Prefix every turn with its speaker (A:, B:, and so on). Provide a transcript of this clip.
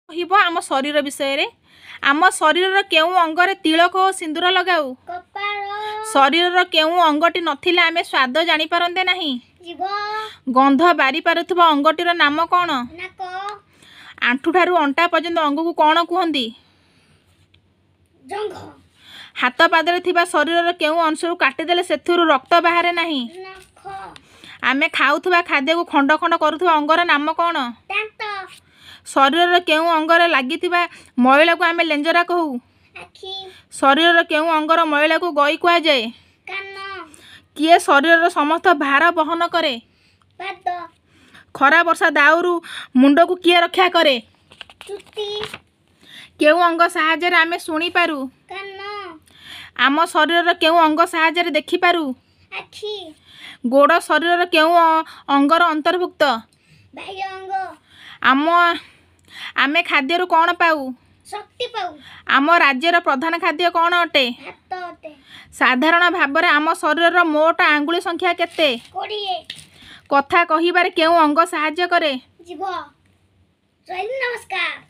A: କହିବ ଆମ ଶରୀର ବିଷୟରେ। ଆମ ଶରୀରର କେଉଁ ଅଙ୍ଗରେ ତିଳକ ଓ ସିନ୍ଦୁର ଲଗାଉ? ଶରୀରର କେଉଁ ଅଙ୍ଗଟି ନଥିଲେ ଆମେ ସ୍ୱାଦ ଜାଣିପାରନ୍ତେ ନାହିଁ? ଗନ୍ଧ ବାରି ପାରୁଥିବା ଅଙ୍ଗଟିର ନାମ କ'ଣ? ଆଣ୍ଠୁଠାରୁ ଅଣ୍ଟା ପର୍ଯ୍ୟନ୍ତ ଅଙ୍ଗକୁ କ'ଣ କୁହନ୍ତି? ହାତ ପାଦରେ ଥିବା ଶରୀରର କେଉଁ ଅଂଶକୁ କାଟିଦେଲେ ସେଥିରୁ ରକ୍ତ ବାହାରେ ନାହିଁ? ଆମେ ଖାଉଥିବା ଖାଦ୍ୟକୁ ଖଣ୍ଡ ଖଣ୍ଡ କରୁଥିବା ଅଙ୍ଗର ନାମ କ'ଣ? ଶରୀରର କେଉଁ ଅଙ୍ଗରେ ଲାଗିଥିବା ମଇଳାକୁ ଆମେ ଲେଞ୍ଜରା କହୁ? ଶରୀରର କେଉଁ ଅଙ୍ଗର ମଇଳାକୁ ଗଇ କୁହାଯାଏ? କିଏ ଶରୀରର ସମସ୍ତ ଭାର ବହନ କରେ? ଖରା ବର୍ଷା ଦାଉରୁ ମୁଣ୍ଡକୁ କିଏ ରକ୍ଷା କରେ? କେଉଁ ଅଙ୍ଗ ସାହାଯ୍ୟରେ ଆମେ ଶୁଣିପାରୁ? ଆମ ଶରୀରର କେଉଁ ଅଙ୍ଗ ସାହାଯ୍ୟରେ ଦେଖିପାରୁ? ଗୋଡ଼ ଶରୀରର କେଉଁ ଅଙ୍ଗର ଅନ୍ତର୍ଭୁକ୍ତ? ଆମେ ଖାଦ୍ୟରୁ କ'ଣ ପାଉ? ଆମ ରାଜ୍ୟର ପ୍ରଧାନ ଖାଦ୍ୟ କ'ଣ ଅଟେ? ସାଧାରଣ ଭାବରେ ଆମ ଶରୀରର ମୋଟ ଆଙ୍ଗୁଳି ସଂଖ୍ୟା କେତେ? କଥା କହିବାରେ କେଉଁ ଅଙ୍ଗ ସାହାଯ୍ୟ କରେ?
B: ନମସ୍କାର।